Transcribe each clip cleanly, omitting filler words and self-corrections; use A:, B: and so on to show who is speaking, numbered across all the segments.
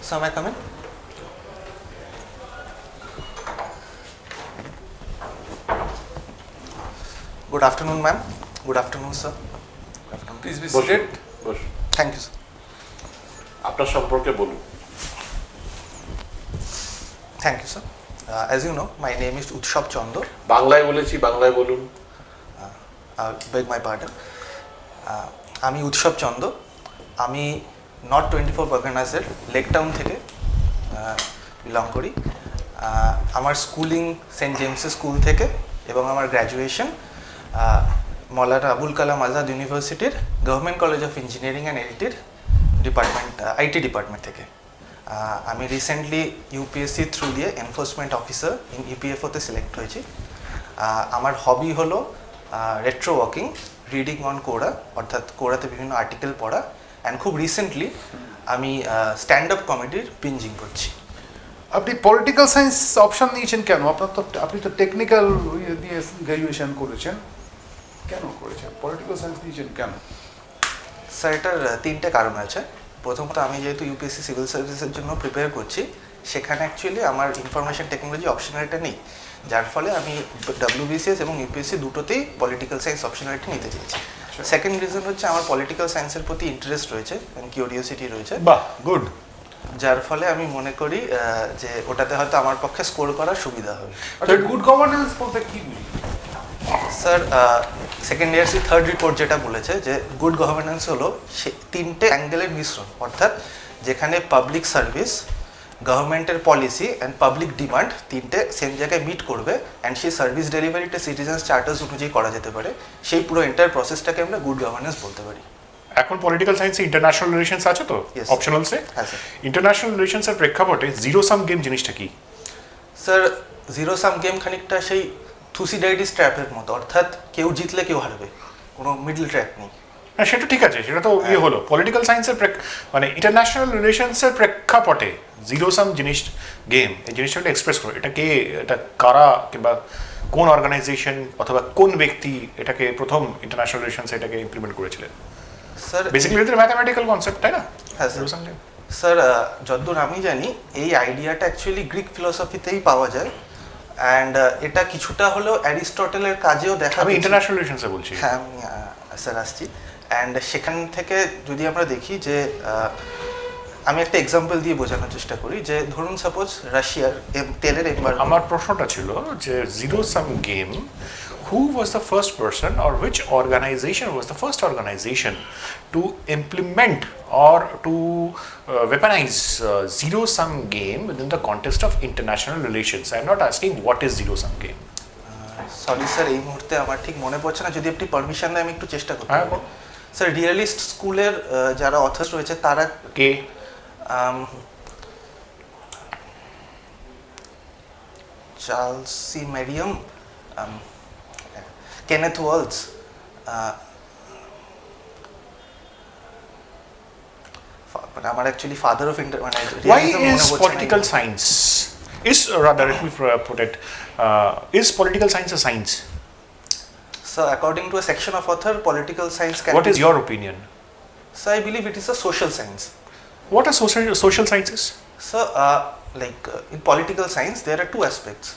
A: So may I come in? Good afternoon, ma'am. Good afternoon, sir. Good afternoon.
B: Please be seated.
A: Thank you, sir.
C: আপনার সম্পর্কে বলুন।
A: Thank you, sir. As you know, my name is Utsab Chanda.
C: বাংলায় বলেছি, বাংলায় বলুন।
A: Beg my pardon. আমি উৎসব চন্দ। আমি north 24 পরগনাসের লেক টাউন থেকে বিলং করি। আমার স্কুলিং সেন্ট জেমসের স্কুল থেকে এবং আমার গ্র্যাজুয়েশন মৌলানা আবুল কালাম আজাদ ইউনিভার্সিটির government college of engineering and এলটির ডিপার্টমেন্ট আইটি ডিপার্টমেন্ট থেকে। আমি রিসেন্টলি ইউপিএসসি থ্রু দিয়ে এনফোর্সমেন্ট অফিসার ইন ইপিএফওতে সিলেক্ট হয়েছি। আমার হবি হলো রেট্রো ওয়াকিং, রিডিং অন কোরা, অর্থাৎ কোরাতে বিভিন্ন আর্টিকেল পড়া, অ্যান্ড খুব রিসেন্টলি আমি স্ট্যান্ড আপ কমেডির বিঞ্জিং করছি।
B: আপনি পলিটিক্যাল সায়েন্স অপশন নিয়েছেন কেন? আপনি তো টেকনিক্যাল দিয়ে গ্র্যাজুয়েশন করেছেন, কেন করেছেন পলিটিক্যাল সায়েন্স নিয়েছেন কেন?
A: স্যার, এটার তিনটে কারণ আছে। প্রথমত, আমি যেহেতু ইউপিএসসি সিভিল সার্ভিসের জন্য প্রিপেয়ার করছি, সেখানে অ্যাকচুয়ালি আমার ইনফরমেশন টেকনোলজি অপশনালিটা নেই, যার ফলে আমি WBCS এবং ইউপিএসসি দুটোতেই পলিটিক্যাল সায়েন্স অপশনালিটি নিতে চেয়েছি। সেকেন্ড রিজন হচ্ছে আমার পলিটিক্যাল সায়েন্সের প্রতি ইন্টারেস্ট রয়েছে, কিউরিওসিটি রয়েছে।
B: বাহ, গুড।
A: যার ফলে আমি মনে করি যে ওটাতে হয়তো আমার পক্ষে স্কোর করার সুবিধা হবে।
B: গুড গভর্নেন্স বলতে কি বুঝি?
A: স্যার, সেকেন্ড ইয়ার্সি থার্ড রিপোর্ট যেটা বলেছে যে গুড গভর্নেন্স হলো তিনটে অ্যাঙ্গেলের মিশ্রণ, অর্থাৎ যেখানে পাবলিক সার্ভিস, গভর্নমেন্টের পলিসি অ্যান্ড পাবলিক ডিমান্ড তিনটে সেম জায়গায় মিট করবে, অ্যান্ড সেই সার্ভিস ডেলিভারিটা সিটিজেন্স চার্টার্স অনুযায়ী করা যেতে পারে, সেই পুরো এন্টায়ার প্রসেসটাকে আমরা গুড গভর্নেন্স বলতে পারি।
D: এখন পলিটিক্যাল সায়েন্সে ইন্টারন্যাশনাল রিলেশনস আছে তো অপশনালসে?
A: হ্যাঁ স্যার।
D: ইন্টারন্যাশনাল রিলেশনসের প্রেক্ষাপটে জিরো সাম গেম জিনিসটা কি?
A: স্যার, জিরো সাম গেম খানিকটা সেই থুসিডাইডিস ট্র্যাপের মতো, অর্থাৎ কেউ জিতলে কেউ হারবে, কোনো মিডল ট্র্যাক নেই।
D: হ্যাঁ, সেটা ঠিক আছে, সেটা তো ইয়ে হলো পলিটিক্যাল সায়েন্সের মানে ইন্টারন্যাশনাল রিলেশনসের প্রেক্ষাপটে জিরো সাম জিনিস গেম, এই জিনিসটা এক্সপ্রেস করো। এটা কে, এটা কারা, কিংবা কোন অর্গানাইজেশন অথবা কোন ব্যক্তি এটাকে প্রথম ইন্টারন্যাশনাল রিলেশনসে এটাকে ইমপ্লিমেন্ট করেছিলেন?
A: স্যার,
D: বেসিক্যালি এটা ম্যাথমেটিক্যাল কনসেপ্ট, তাই না?
A: হ্যাঁ
D: জিরো সাম গেম।
A: স্যার, যতদূর আমি জানি এই আইডিয়াটা অ্যাকচুয়ালি গ্রিক ফিলসফিতেই পাওয়া যায়, অ্যান্ড এটা কিছুটা হলেও অ্যারিস্টটলের কাজেও দেখা।
D: আমি ইন্টারন্যাশনাল রিলেশনসে বলছি।
A: হ্যাঁ, আমি স্যার আসছি। অ্যান্ড সেখান থেকে যদি আমরা দেখি যে আমি একটা এক্সাম্পল দিয়ে বোঝানোর চেষ্টা করি, যে ধরুন সাপোজ রাশিয়ার তেলের এম্বার্গো।
D: আমার প্রশ্নটা ছিল যে zero sum game, who was the first person or which organization was the first organization to implement or to weaponize zero sum game within the context of international relations? I am not asking what is zero sum game.
A: Sorry sir, এই মুহূর্তে আমার ঠিক মনে পড়ছে না, যদি আপনি permission দেয় আমি একটু চেষ্টা করতে পারবো। স্যার, রিয়েলিস্ট স্কুলের যারা অথর্স রয়েছে তারা
D: কে?
A: Charles C Merriam, Kenneth Waltz, আমার অ্যাকচুয়ালি ফাদার অফ ইন্টার মানে।
D: Why is political science is rather let me put it is political science a science?
A: So according to a section of author, political science can
D: What is your opinion?
A: So I believe it is a social science.
D: What are social sciences?
A: So in political science there are two aspects.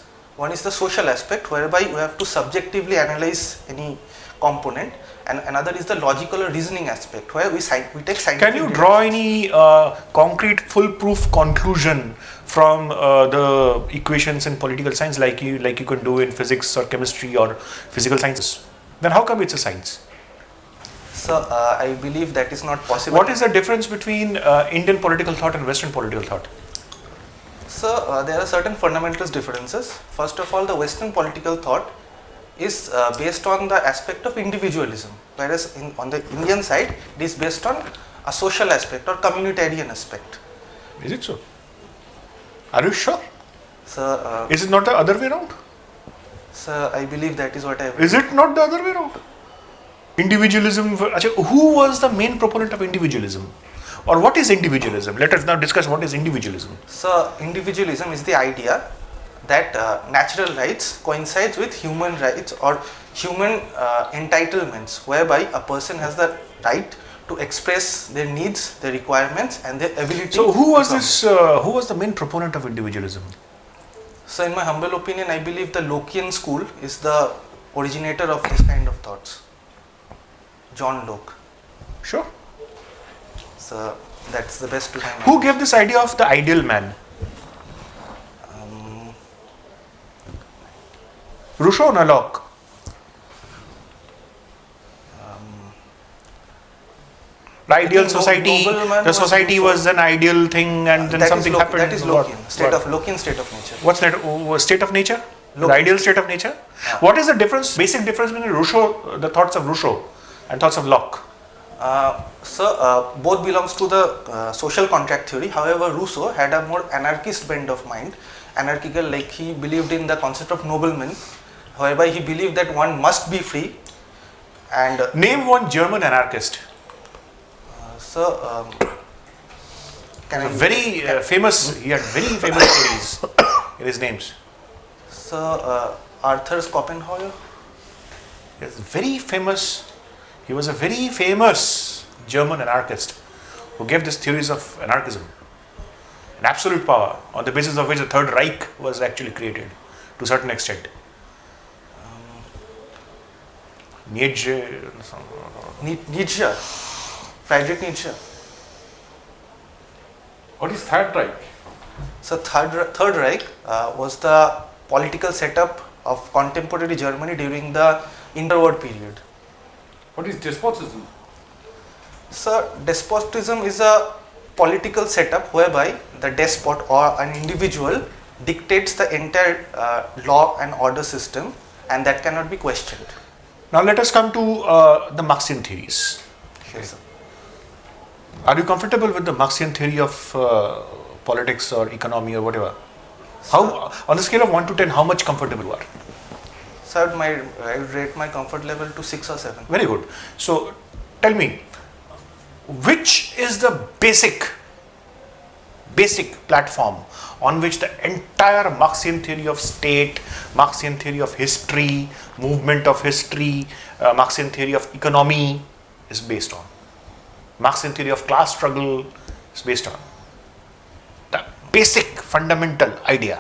A: One is the social aspect, whereby we have to subjectively analyze any component, and another is the logical or reasoning aspect, where we take scientific.
D: Can you draw any concrete foolproof conclusion from the equations in political science like you can do in physics or chemistry or physical sciences? Then how come it's a science?
A: So I believe that is not possible.
D: What is the difference between Indian political thought and Western political thought?
A: So there are certain fundamental differences. First of all, the Western political thought is based on the aspect of individualism, whereas on the Indian side it is based on a social aspect or communitarian aspect.
D: Is it so? Are you sure?
A: So
D: is it not the other way around?
A: So I believe that is what I.
D: Is it not the other way around? Individualism. Who was the main proponent of individualism? Or what is individualism? Let us now discuss what is individualism.
A: So individualism is the idea that natural rights coincides with human rights or human entitlements, whereby a person has the right to to express their needs, their requirements, and their ability.
D: So who was
A: to come.
D: this? Who was the main proponent of individualism?
A: So in my humble opinion, I believe the Lockean school is the originator of this kind of thoughts. John Locke.
D: Sure.
A: So that's the best to my
D: Who
A: knowledge.
D: gave this idea of the ideal man?
A: Um,
D: Rousseau or Locke? The ideal
A: think
D: society,
A: nobleman
D: the
A: was
D: society
A: Rousseau.
D: was an ideal thing, and then
A: that is
D: something
A: Locke-
D: happened.
A: That is
D: What?
A: Lockean state
D: What?
A: of Lockean state of nature.
D: What's that? State of nature? The
A: Lockean
D: ideal state of nature? What is the difference, basic difference between Rousseau, the thoughts of Rousseau, and thoughts of Locke?
A: Both belongs to the social contract theory. However, Rousseau had a more anarchist bent of mind, anarchical, like he believed in the concept of nobleman, whereby he believed that one must be free. And
D: Name one German anarchist.
A: can I
D: Very famous. He had very famous stories in his names.
A: Arthur Schopenhauer?
D: Yes, very famous. He was a very famous German anarchist who gave these theories of anarchism and absolute power, on the basis of which the Third Reich was actually created to a certain extent. Nietzsche.
A: Nietzsche, Friedrich Nietzsche.
C: What is Third Reich?
A: So Third Reich was the political setup of contemporary Germany during the interwar period.
B: What is despotism?
A: So despotism is a political setup whereby the despot or an individual dictates the entire law and order system, and that cannot be questioned.
D: Now let us come to the Marxian theories.
A: Yes, sir.
D: Are you comfortable with the Marxian theory of politics or economy or whatever? How, on a scale of 1 to 10, how much comfortable you are?
A: So I would rate my comfort level to 6 or 7.
D: Very good. So tell me, which is the basic platform on which the entire Marxian theory of state, Marxian theory of history, movement of history, Marxian theory of economy is based on? Marxian theory of class struggle is based on the basic fundamental idea.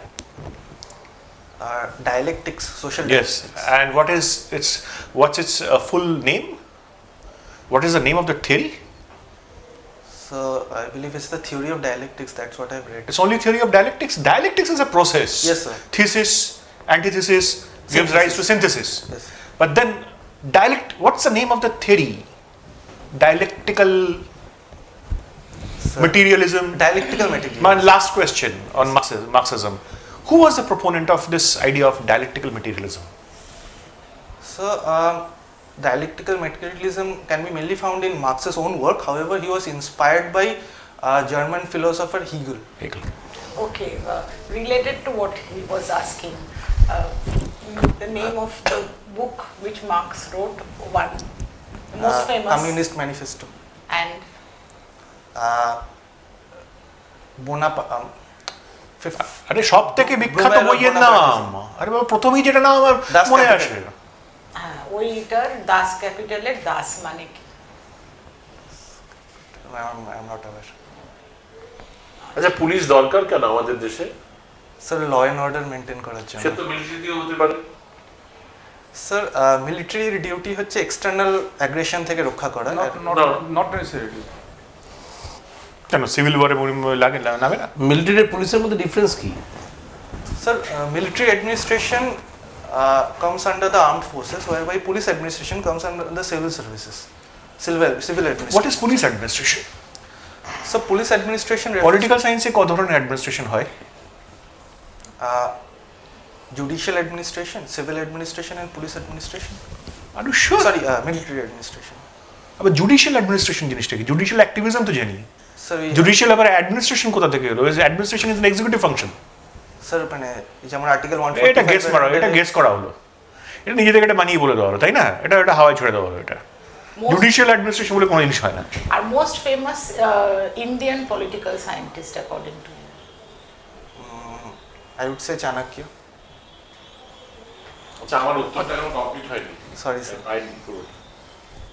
A: Dialectics, social
D: Yes.
A: dialectics.
D: And what's its full name? What is the name of the theory?
A: So I believe it's the theory of dialectics. That's what I've read.
D: It's only theory of dialectics. Dialectics is a process.
A: Yes, sir.
D: Thesis, antithesis gives rise to synthesis.
A: Yes.
D: But then what's the name of the theory? Dialectical
A: So,
D: materialism.
A: dialectical material.
D: My last question on Marxism. Who was the proponent of this idea of dialectical materialism?
A: So dialectical materialism can be mainly found in Marx's own work. However, he was inspired by German philosopher Hegel.
D: Hegel.
E: Okay, related to what he was asking, the name of the book which Marx wrote, one, the most famous,
A: Communist Manifesto.
E: and
D: আরে সব থেকে বিখ্যাত বইয়ের নাম, আরে বাবা প্রথমেই যেটা নাম আমার
A: Das
D: মনে
A: Kapital.
D: আসে।
E: ওইটার দাস ক্যাপিটালের দাস মানে কি?
A: I'm not aware.
C: আচ্ছা, পুলিশ দরকার কেন আমাদের দেশে?
A: Sir law and order maintain করার জন্য।
C: সে তো মিলিটারিতেও হতে পারে।
A: স্যার মিলিটারির ডিউটি হচ্ছে এক্সটার্নাল অ্যাগ্রেশন থেকে রক্ষা করা।
B: Not necessarily.
D: কেন সিভিল ওয়ারে লাগে নামে না?
F: মিলিটারি আর পুলিশের মধ্যে ডিফারেন্স কি?
A: Sir, military administration comes under the armed forces, whereby police administration comes under the civil services, civil administration.
D: What is police administration?
A: So, police administration
D: political সায়েন্সে কত ধরনের অ্যাডমিনিস্ট্রেশন হয়?
A: judicial administration, civil administration, and police administration.
D: Are you sure?
A: Sorry, military administration.
D: আবার judicial administration জিনিসটা কি? Judicial activism তো জানি।
A: Sir,
D: judicial আবার অ্যাডমিনিস্ট্রেশন কোথা থেকে এলো? Administration is an executive function.
A: Sir মানে যেমন আর্টিকেল 145
D: এটা গেস করা হলো। এটা নিজে থেকে এটা বানিয়ে বলে দেওয়া হলো, তাই না? এটা হাওয়ায় ছেড়ে দেওয়া হলো। এটা জুডিশিয়াল অ্যাডমিনিস্ট্রেশন বলে কোনো জিনিস হয় না।
E: আর most famous Indian political scientist according to you?
A: I would say Chanakya.
C: আচ্ছা, আমার উত্তরটা এখনো কমপ্লিট হয়নি।
A: Sorry, sir.
C: আইন করুন।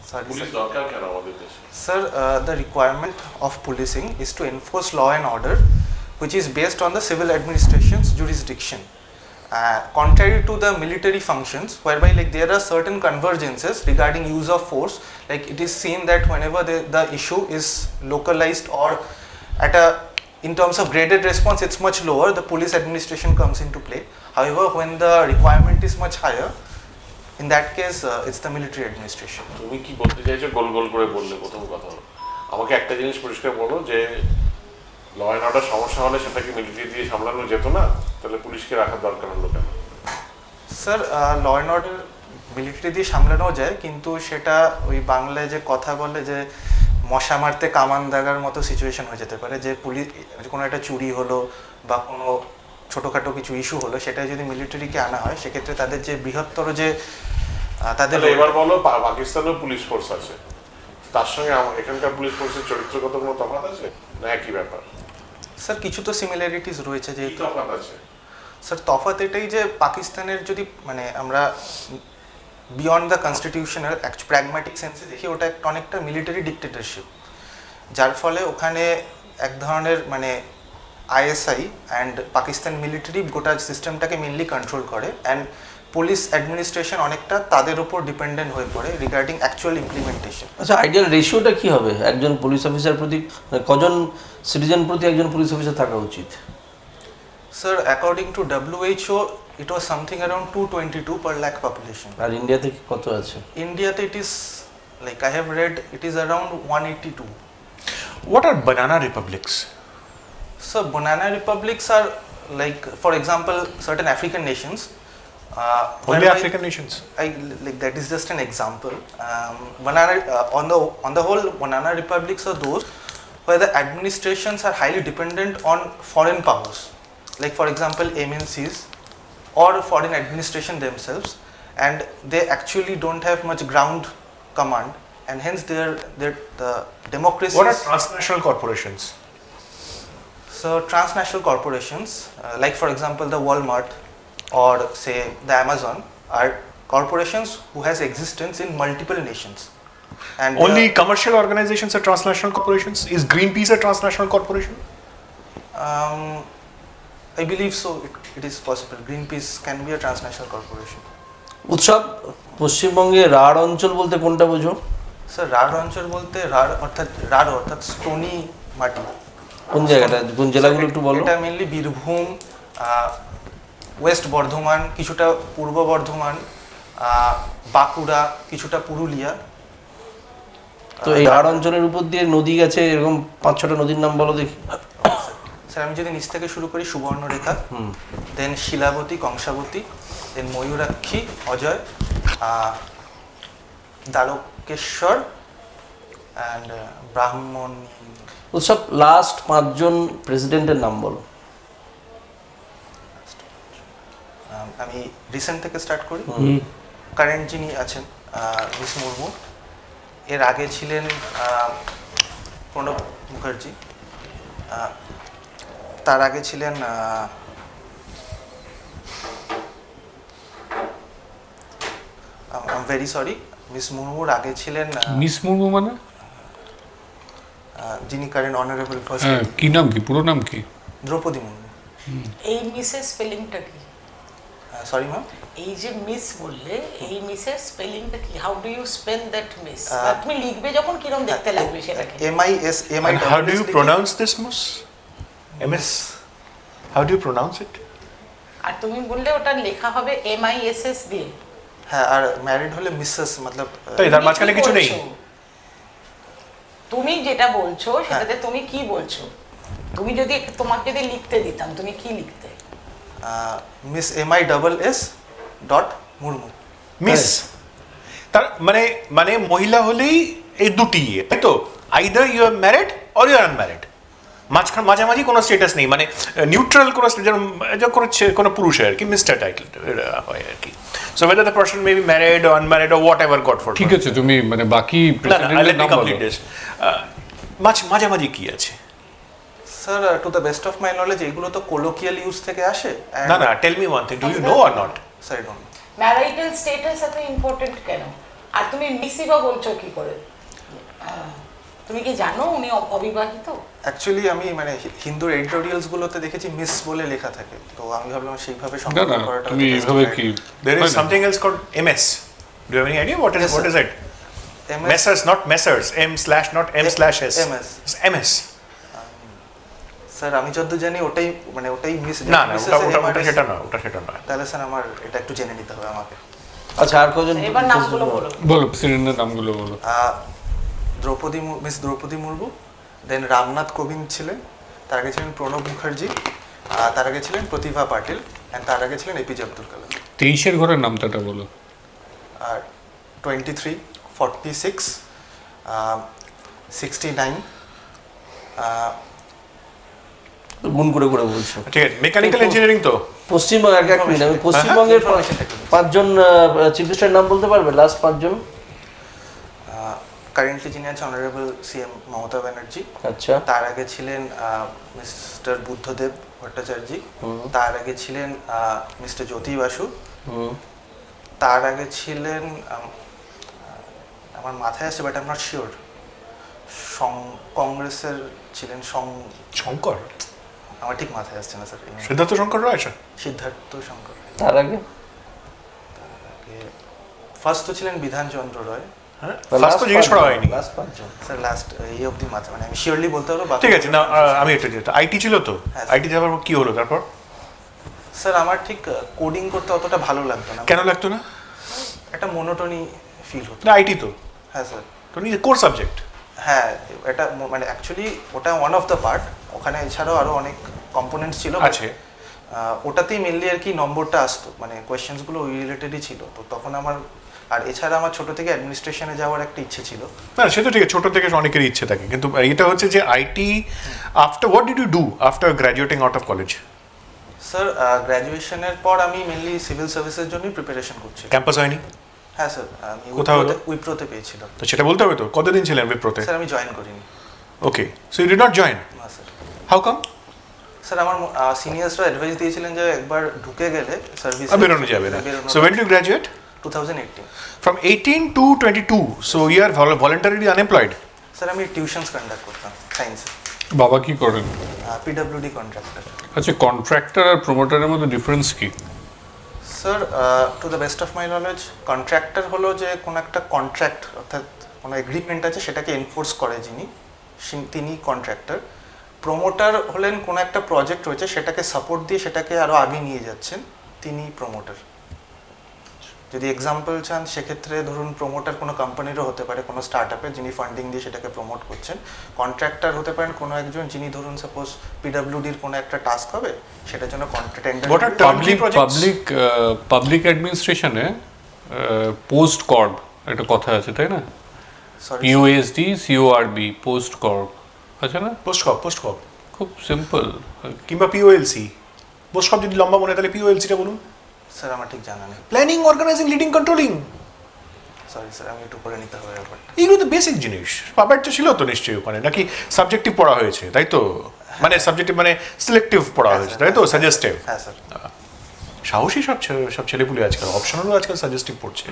A: Sorry,
C: police
A: sir.
C: দরকার কেন আমাদের দেশে?
A: Sir, the requirement of policing is to enforce law and order, which is based on the civil administration's jurisdiction. Contrary to the military functions, whereby like there are certain convergences regarding use of force, like it is seen that whenever the issue is localized or at a in terms of graded response, it's much lower. The police administration comes into play. However, when the requirement is much higher, in that case, it's the military administration.
C: তুমি কি বলতে চাইছো? গোল গোল করে বললে প্রথম কথা হলো। আমাকে একটা জিনিস পরিষ্কার বলো যে ল অ্যান্ড অর্ডার সমস্যা হলে সেটাকে মিলিটারি দিয়ে সামলানো যেত না, তাহলে পুলিশকে রাখার দরকার হলো কেন?
A: Sir, law and order military দিয়ে সামলানো যায়, কিন্তু সেটা ওই বাংলায় যে কথা বলে যে মশা মারতে কামান দাগার মতো সিচুয়েশন হয়ে যেতে পারে, যে পুলিশ কোনো একটা চুরি হলো বা কোনো ছোটোখাটো কিছু ইস্যু হলো, সেটাই যদি মিলিটারিকে আনা হয়, সেক্ষেত্রে তাদের যে বৃহত্তর যে তাদের
C: এবার বলো পাকিস্তানেও পুলিশ ফোর্স আছে, তার সঙ্গে এখানকার পুলিশ ফোর্সের চরিত্রগত কোনো তফাৎ আছে না একই ব্যাপার?
A: স্যার, কিছু তো সিমিলারিটিস রয়েছে। যে
C: কি তফাৎ আছে?
A: স্যার, তফাৎ এটাই যে পাকিস্তানের যদি মানে আমরা বিয়ন্ড দ্য কনস্টিটিউশনাল প্র্যাগম্যাটিক সেন্সে দেখি, ওটা একটা অনেকটা মিলিটারি ডিক্টেটরশিপ, যার ফলে ওখানে এক ধরনের মানে আইএসআই অ্যান্ড পাকিস্তান মিলিটারি গোটা সিস্টেমটাকে মেনলি কন্ট্রোল করে, অ্যান্ড পুলিশ অ্যাডমিনিস্ট্রেশন অনেকটা তাদের উপর ডিপেন্ডেন্ট হয়ে পড়ে রিগার্ডিং অ্যাকচুয়াল ইমপ্লিমেন্টেশন।
F: আচ্ছা, আইডিয়াল রেশিওটা কি হবে একজন পুলিশ অফিসার প্রতি, কজন সিটিজেন প্রতি একজন পুলিশ অফিসার থাকা উচিত?
A: Sir, according to WHO, it was something around 222 per lakh population.
F: আর ইন্ডিয়াতে কত আছে?
A: India, it is like I have read, it is around 182.
D: What are banana republics?
A: So banana republics are like, for example, certain African nations.
D: Only
A: whereby
D: African nations?
A: like that is just an example. On the whole, banana republics are those where the administrations are highly dependent on foreign powers, like for example MNCs or foreign administration themselves, and they actually don't have much ground command, and hence the democracy.
D: What are transnational corporations?
A: So transnational corporations, like for example the Walmart or say the Amazon, are corporations who has existence in multiple nations. And
D: Only commercial organizations are transnational corporations? Is Greenpeace a transnational corporation?
A: I believe so. It is possible. Greenpeace can be a transnational corporation.
F: উৎসব, পশ্চিমবঙ্গে রাঢ় অঞ্চল বলতে কোনটা বোঝো?
A: Sir, রাঢ় অঞ্চল বলতে রাঢ় অর্থাৎ stony মাটি।
F: কোন জায়গাটা, কোন জেলাগুলো একটু বলো?
A: এটা মেনলি বীরভূম, ওয়েস্ট বর্ধমান, কিছুটা পূর্ব বর্ধমান, বাঁকুড়া, কিছুটা পুরুলিয়া।
F: তো এই রাঢ় অঞ্চলের উপর দিয়ে নদী গেছে, এরকম 5-6টা নদীর নাম বলো দেখি।
A: স্যার, আমি যদি নিচ থেকে শুরু করি, সুবর্ণরেখা, দেন শিলাবতী, কংসাবতী, দেন ময়ূরাক্ষী, অজয়, দ্বারকেশ্বর অ্যান্ড ব্রাহ্মণী।
F: উৎসব, লাস্ট 5 জন প্রেসিডেন্টের নাম বলো।
A: আমি রিসেন্ট থেকে স্টার্ট করি। কারেন্ট যিনি আছেন মিস মুর্মু, এর আগে ছিলেন প্রণব মুখার্জি, তার আগে ছিলেন ভেরি সরি, মিস মুর্মুর আগে ছিলেন
G: মিস মুর্মু মানে
A: যিনি কারেন্ট অনারেবল ফার্স্ট,
G: কি নাম, কি পুরো নাম কি?
A: দ্রৌপদী মুর্মু।
E: এই মিসের স্পেলিংটা কি?
A: সরি ম্যাম,
E: এই যে মিস বললে, এই মিসের স্পেলিংটা কি? How do you spell that miss? তুমি লিখবে যখন কিরকম দেখতে লাগবে সেটাকে?
A: MIS.
D: And how do you pronounce this, Mus? MS? How do you pronounce it?
E: আর তুমি বললে ওটা লেখা হবে MISS দিয়ে।
A: হ্যাঁ, আর ম্যারিড হলে মিসেস, মতলব
D: তাই তার মাঝখানে কিছু নেই?
E: তুমি যেটা বলছো সেটাতে তুমি কি বলছো? তুমি যদি তোমাকে যদি লিখতে দিতাম, তুমি কি লিখতে?
A: Miss MISS dot Murmu.
D: Miss তার মানে মহিলা হলেই এই দুটি, তাই তো? Either you are married or you are unmarried, মাঝামাঝি কোনো স্ট্যাটাস নেই, মানে নিউট্রাল কোনো কোনো পুরুষের আর কি মিস্টার টাইটেল হয় আর কি। So whether the person may be married or unmarried or whatever, God forbid.
G: ঠিক আছে, তুমি মানে বাকি প্রেসিডেন্টের নাম বলো।
D: মাঝামাঝি কি আছে?
A: Sir, to the best of my knowledge এইগুলো তো কোলোকিয়াল ইউজ থেকে আসে।
D: না, tell me one thing, do you know or not?
A: Sir, I don't know.
E: Marital status এত ইম্পর্টেন্ট কেন? আর তুমি মিসিবা বলছো কি করে? তুমি কি জানো উনি অবিবাহিত?
A: অ্যাকচুয়ালি আমি মানে হিন্দুর এডিটোরিয়ালস গুলোতে দেখেছি মিস বলে লেখা থাকে, তো আমি ভাবলাম সেইভাবে
G: না
A: সম্পর্ক
G: না
A: করাটা
G: তুমি এইভাবে কি
D: There
G: হয়
D: is
G: না?
D: something else called MS. Do you have any idea what
A: Yes,
D: is
A: sir.
D: it?
A: MS
D: Messers, not Messers. not M/S.
A: MS
D: It's MS.
A: Sir আমি যতদূর জানি ওটাই মানে ওটাই মিস
D: না না ওটা সেটা না, ওটা সেটা নয়।
A: তাহলে স্যার আমার এটা একটু জেনে নিতে হবে আমাকে।
F: আচ্ছা আর কজন?
E: এবার নামগুলো বলো।
G: বলো প্রেসিডেন্টের নামগুলো বলো।
A: মিস দ্রৌপদী মুর্মু, দেন রামনাথ কোবিন্দ ছিলেন, তার আগে ছিলেন প্রণব মুখার্জি, তার আগে ছিলেন প্রতিভা পাটিল, অ্যান্ড তার আগে ছিলেন এপিজে আব্দুল কালাম।
G: 23-এর ঘরের নামটা বলো।
A: আর 23, 46, 69,
F: গুণ করে করে বলছো।
D: ঠিক আছে, মেকানিক্যাল ইঞ্জিনিয়ারিং তো
F: পশ্চিমবঙ্গ এক মিনিট, আমি পশ্চিমবঙ্গের পাঁচজন চিফ মিনিস্টারের নাম বলতে পারবে? লাস্ট পাঁচজন
A: কারেন্টলি যিনি আছেন অনারেবল সিএম মমতা ব্যানার্জি,
F: আচ্ছা,
A: তার আগে ছিলেন মিস্টার বুদ্ধদেব ভট্টাচার্য, তার আগে ছিলেন মিস্টার জ্যোতি বাসু, তার আগে ছিলেন আমার মাথায় আছে but I am not sure, কংগ্রেসের ছিলেন
D: শঙ্কর,
A: আমার ঠিক মাথায় আসছে না স্যার।
D: সিদ্ধার্থ শঙ্কর রায় স্যার।
A: সিদ্ধার্থ শঙ্কর।
F: তার আগে
A: ফার্স্ট তো ছিলেন বিধানচন্দ্র রয়।
D: হ্যাঁ, ফার্স্ট তো জিজ্ঞেস করা হয়নি
F: লাস্ট পাঁচজন
A: স্যার লাস্ট এই অবধি মাথা মানে আমি শিওরলি বলতে পারবো।
D: ঠিক আছে না, আমি এটা যেটা আইটি ছিল তো,
A: হ্যাঁ,
D: আইটি যাওয়ার পর কি হলো তারপর?
A: স্যার আমার ঠিক কোডিং করতে অতটা ভালো লাগতো না।
D: কেন লাগতো না?
A: একটা মোনোটোনি ফিল হতো।
D: না আইটি তো
A: হ্যাঁ স্যার।
D: তো নিজে কোর সাবজেক্ট।
A: হ্যাঁ এটা মানে অ্যাকচুয়ালি ওটা ওয়ান অফ দ্য পার্ট, ওখানে এছাড়াও আরও অনেক কম্পোনেন্টস ছিল
D: আছে,
A: ওটাতেই মেনলি আর কি নম্বরটা আসতো, মানে কোয়েশ্চেন্সগুলো ওই রিলেটেডই ছিল। তো তখন আমার আর এছাড়া আমার ছোট থেকে অ্যাডমিনিস্ট্রেশনে যাওয়ার একটা ইচ্ছে ছিল।
D: না সে তো ঠিক আছে, ছোট থেকে অনেকেরই ইচ্ছে থাকে, কিন্তু এটা হচ্ছে যে IT after what did you do after graduating out of college?
A: Sir গ্র্যাজুয়েশনের পর আমি মেনলি সিভিল সার্ভিসের জন্যই প্রিপারেশন করছি।
D: ক্যাম্পাস হয়নি?
A: হ্যাঁ স্যার, আমি
D: কোথাও
A: উইপ্রোতে পেয়েছিলাম।
D: তো সেটা বলতে হবে তো, কতদিন ছিলেন বিপ্রতে?
A: স্যার আমি জয়েন করিনি।
D: Okay, so you did not join?
A: না স্যার।
D: How come?
A: স্যার আমার সিনিয়র্সরা অ্যাডভাইস দিয়েছিলেন যে একবার ঢুকে গেলে সার্ভিস
D: বেরোনো যাবে না। So when did you graduate?
A: 2018।
D: From 18 to 22, so you are voluntarily unemployed?
A: Sir আমি টিউশনস কন্ডাক্ট করতাম সায়েন্স।
G: বাবা কি করেন?
A: PWD contractor.
G: আচ্ছা, কন্ট্রাক্টর আর প্রমোটারের মধ্যে ডিফারেন্স কি?
A: Sir to the best of my knowledge contractor হলো যে কোনো একটা কন্ট্রাক্ট অর্থাৎ কোনো এগ্রিমেন্ট আছে সেটাকে এনফোর্স করে যিনি, তিনি কন্ট্রাক্টর। প্রমোটার হলেন কোনো একটা প্রজেক্ট রয়েছে সেটাকে সাপোর্ট দিয়ে সেটাকে আরও আগে নিয়ে যাচ্ছেন, তিনি প্রমোটার। যদি এক্সাম্পল চান সেক্ষেত্রে ধরুন প্রমোটার কোনো কোম্পানিরও হতে পারে, কোনো স্টার্ট আপের যিনি ফান্ডিং দিয়ে সেটাকে প্রমোট করছেন। কন্ট্রাক্টর হতে পারেন কোনো একজন যিনি ধরুন সাপোজ পিডব্লিউডির কোনো একটা টাস্ক হবে সেটার জন্য
G: পাবলিক অ্যাডমিনিস্ট্রেশনে পোস্ট কর্ব একটা কথা আছে তাই না? POSD CORB পোস্ট কর্ব আছে না?
D: পোস্ট কপ
G: খুব সিম্পল।
D: কিংবা POLC। পোস্ট কপ যদি লম্বা মনে হয় তাহলে POLCটা বলুন।
A: স্যার আমার ঠিক জানা নেই।
D: Planning, organizing, leading, controlling.
A: Sorry sir, আমি একটু করে নিতে হবে ব্যাপারটা।
D: এগুলো তো বেসিক জিনিস। পাবার তো ছিল তো নিশ্চয়ই ওখানে, নাকি সাবজেক্টিভ পড়া হয়েছে তাই তো? মানে সাবজেক্টিভ মানে সিলেক্টিভ পড়া হয়েছে তাই তো? সাজেস্টিভ।
A: হ্যাঁ স্যার।
D: সাহসী সব ছেলেপুলে আজকাল, অপশনালও আজকাল সাজেস্টিভ পড়ছে।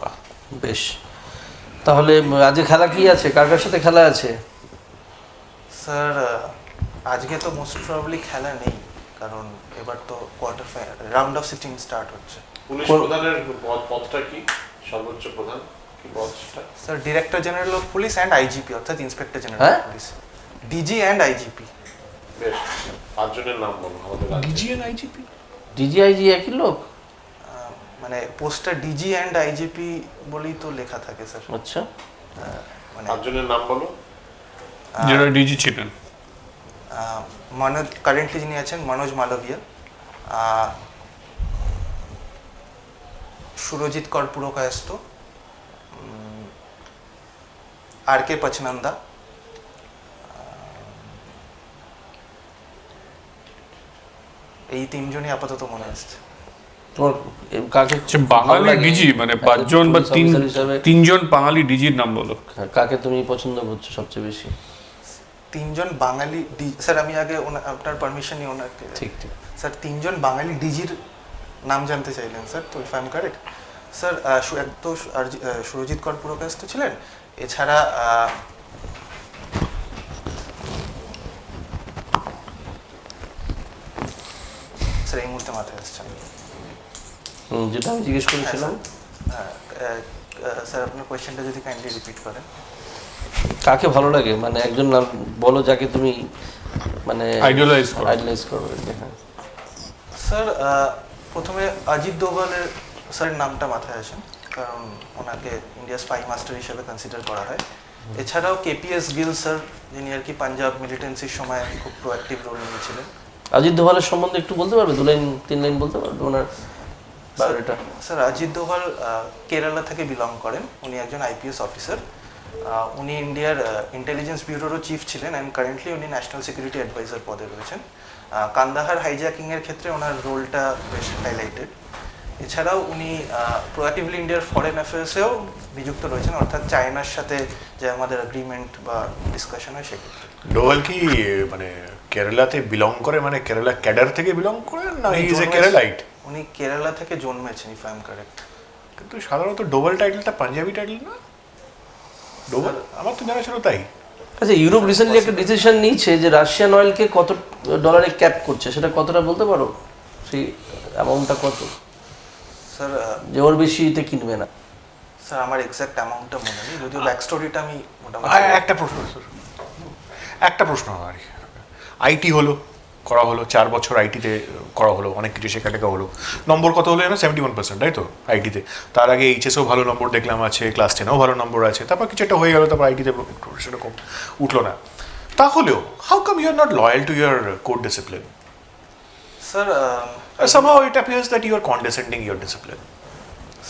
D: বাহ,
F: বেশ। তাহলে আজকে খেলা কি আছে, কার কার সাথে খেলা আছে?
A: স্যার আজকে তো মোস্ট প্রবাবলি খেলা নেই, কারণ এবার তো quarter final round of 16 start হচ্ছে।
C: পুলিশ প্রধানের পদটা কি? সর্বোচ্চ প্রধান কি পদটা?
A: Sir director general of police and IGP, অর্থাৎ ইন্সপেক্টর জেনারেল
F: হ্যাঁ?
A: Of police, DG and IGP.
C: বেশ, পাঁচজনের নাম বলো আমাদের।
D: DG and IGP?
F: DGIG একই লোক?
A: মানে পোস্টটা ডিজি অ্যান্ড আইজিপি বলেই তো লেখা থাকে স্যার।
F: আচ্ছা,
A: মানে
C: পাঁচজনের নাম বলো।
G: যারা ডিজি ছিলেন।
A: কারেন্টলি যিনি আছেন মনোজ মালবিয়া, সুরজিৎ কর পুরকায়স্থ, RK পচনন্দা, এই তিনজনই আপাতত মনে আসছে।
F: তোমার কাকে
G: আচ্ছা, বাঙালি ডিজি মানে পাঁচজন বা তিনজন বাঙালি ডিজির নাম বলো।
F: কাকে তুমি পছন্দ করছো সবচেয়ে বেশি?
A: তিনজন বাঙালি স্যার, আমি আগে আপনার পারমিশন নিয়ে ওনাকে।
F: ঠিক ঠিক
A: স্যার তিনজন বাঙালি ডিজির নাম জানতে চাইলেন স্যার, তো if I am correct. Sir এক তো সুরজিৎ কর পুরকায়স্থ ছিলেন, এছাড়া স্যার এই মুহূর্তে মাথায় আসছে না।
F: যেটা আমি জিজ্ঞেস করেছিলাম,
A: স্যার আপনার কোয়েশ্চেনটা যদি কাইন্ডলি রিপিট করেন।
F: কাকে ভালো লাগে, মানে একজন নাম বলো যাকে তুমি মানে
G: আইডিয়ালাইজ
F: করো। হ্যাঁ
A: স্যার প্রথমে অজিত দোভালের স্যারের নামটা মাথায় আসেন, কারণ ওনাকে ইন্ডিয়া স্পাই মাস্টার হিসেবে কনসিডার করা হয়। এছাড়াও কেপিএস গিল স্যার, যিনি আর কি পাঞ্জাব মিলিটেন্সির সময় খুব প্রোঅ্যাক্টিভ রোল নিয়েছিলেন।
F: অজিত দোভালের সম্বন্ধে একটু বলতে পারবে, 2 লাইন 3 লাইন বলতে পারবে ওনার বায়োডাটা?
A: স্যার অজিত দোভাল কেরালা থেকে বিলং করেন, উনি একজন আইপিএস অফিসার। উনি ইন্ডিয়ার ইন্টেলিজেন্স ব্যুরোরও চিফ ছিলেন অ্যান্ড কারেন্টলি উনি ন্যাশনাল সিকিউরিটি অ্যাডভাইজার পদে রয়েছেন। কান্দাহার হাইজ্যাকিংয়ের ক্ষেত্রে ওনার রোলটা বেশ হাইলাইটেড। এছাড়াও উনি প্রোঅ্যাক্টিভলি ইন্ডিয়ার ফরেন অ্যাফেয়ার্সেও নিযুক্ত রয়েছেন, অর্থাৎ চায়নার সাথে যে আমাদের এগ্রিমেন্ট বা ডিসকাশন হয় সেক্ষেত্রে।
D: ডোভাল কি মানে কেরালাতে বিলং করে, মানে কেরালা ক্যাডার থেকে বিলং করে, না হি ইজ এ কেরালাইট?
A: উনি কেরালা থেকে জন্মেছেন, ইফ আই এম কারেক্ট।
D: কিন্তু সাধারণত ডোভাল টাইটেলটা পাঞ্জাবি টাইটেল না? ডোভাল আমার তো জানা ছিল তাই।
F: আচ্ছা, ইউরোপ রিসেন্টলি একটা ডিসিশন নিয়েছে যে রাশিয়ান অয়েলকে কত ডলারে ক্যাপ করছে, সেটা কতটা বলতে পারো? সেই অ্যামাউন্টটা কত,
A: স্যার
F: যে ওর বেশিতে কিনবে না?
A: স্যার আমার এক্সাক্ট অ্যামাউন্টটা মনে নেই, যদিও ব্যাক স্টোরিটা আমি মোটামুটি।
D: একটা প্রশ্ন আমার, আইটি হলো করা হলো 4 বছর, আইটিতে করা হলো, অনেক কিছু শেখাটেখা হলো, নম্বর কত হলো যেন 71%, তাই তো আইটিতে? তার আগে এইচএসও ভালো নম্বর দেখলাম আছে, ক্লাস 10ও ভালো নম্বর আছে, তারপর কিছু একটা হয়ে গেল, তারপর আইটিতে সেরকম উঠলো না। তাহলেও how come you are not loyal to your code discipline?
A: Sir
D: somehow it appears that you are condescending your discipline.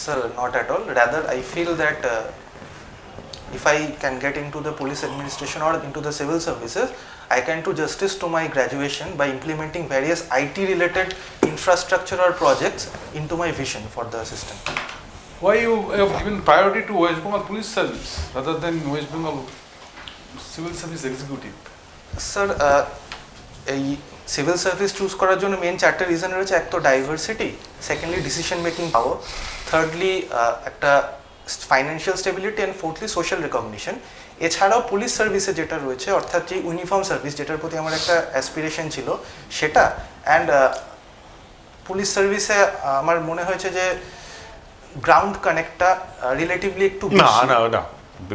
A: Sir, not at all. Rather, I feel that if I can get into the police administration or into the civil services, I can do justice to my graduation by implementing various IT-related infrastructure or projects into my vision for the system.
B: Why you have given priority to West Bengal Police Service rather than West Bengal Civil Service Executive?
A: Sir, এই civil service choose করার জন্য main 4টে reason রয়েছে। এক তো diversity, secondly decision making power, thirdly একটা financial stability, and fourthly social recognition. এছাড়াও police সার্ভিসে যেটা রয়েছে, অর্থাৎ যে ইউনিফর্ম সার্ভিস, যেটার প্রতি আমার একটা অ্যাসপিরেশন ছিল সেটা। অ্যান্ড পুলিশ সার্ভিসে আমার মনে হয়েছে যে গ্রাউন্ড কানেক্টটা রিলেটিভলি একটু
D: না না না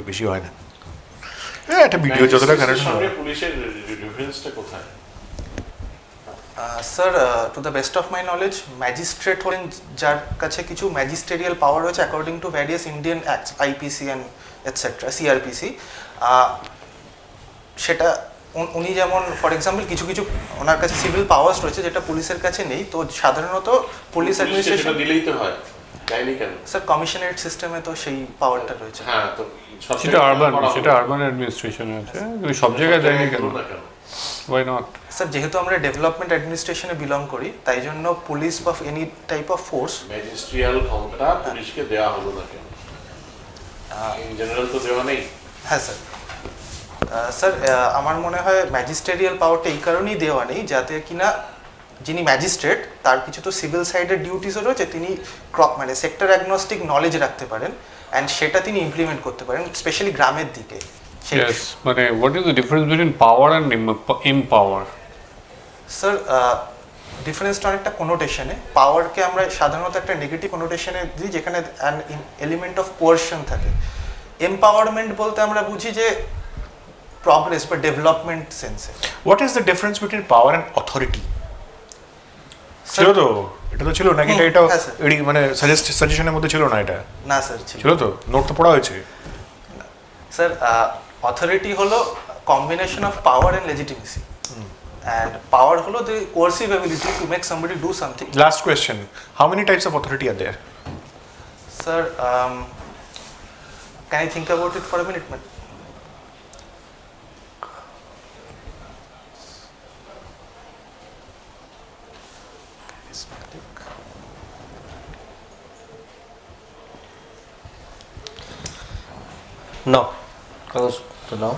D: বেশি হয় না। একটা ভিডিও যতটা কানেক্ট হয়।
C: পুলিশের রেফারেন্সটা কোথায়?
A: Sir to the best of my knowledge, magistrate হলেন যার কাছে কিছু ম্যাজিস্টেরিয়াল পাওয়ার রয়েছে according to various Indian acts, IPC and etcetera, CrPC. সেটা উনি যেমন ফর এক্সাম্পল কিছু কিছু ওনার কাছে সিভিল পাওয়ার্স রয়েছে যেটা পুলিশের কাছে নেই। তো সাধারণত পুলিশ অ্যাডমিনিস্ট্রেশন
C: দিলেই তো হয়, তাইনি কেন?
A: স্যার কমিশনারেট সিস্টেমে তো সেই পাওয়ারটা রয়েছে।
C: হ্যাঁ, তো
G: সেটা আরবান অ্যাডমিনিস্ট্রেশনে আছে, তুমি সব জায়গায় দেয়নি কেন? Why not?
A: স্যার যেহেতু আমরা ডেভেলপমেন্ট অ্যাডমিনিস্ট্রেশনে বিলং করি, তাই জন্য পুলিশ বা any type of force
C: magisterial ক্ষমতা পুলিশকে দেওয়া হলো না কেন? ইন জেনারেল তো দেওয়া নেই।
A: হ্যাঁ স্যার, স্যার আমার মনে হয় ম্যাজিস্টেরিয়াল পাওয়ারটা এই কারণেই দেওয়া নেই যাতে কিনা যিনি ম্যাজিস্ট্রেট তার কিছু তো সিভিল সাইডের ডিউটিসও রয়েছে, তিনি মানে সেক্টর অ্যাগনস্টিক নলেজ রাখতে পারেন অ্যান্ড সেটা তিনি ইমপ্লিমেন্ট করতে পারেন, স্পেশালি গ্রামের দিকে।
G: Yes, মানে what is the difference between power and empower?
A: Sir ডিফারেন্সটা অনেকটা কোনোটেশনে। পাওয়ারকে আমরা সাধারণত একটা নেগেটিভ কোনোটেশনে দিই যেখানে অ্যান এলিমেন্ট অফ কোয়ারশন থাকে। এমপাওয়ারমেন্ট বলতে আমরা বুঝি যে প্রগ্রেস বা development sense.
D: What is the difference between power and authority? ছিল তো, এটা তো ছিল নাকি? এটা মানে সাজেশনের মধ্যে ছিল না? এটা
A: না স্যার
D: ছিল তো, নোট তো পড়া হয়েছে।
A: স্যার অথরিটি হলো combination of power and legitimacy, and power holo the coercive ability to make somebody do something.
D: Last question, how many types of authority are there?
A: Sir, can I think about it for a minute?
F: No, no.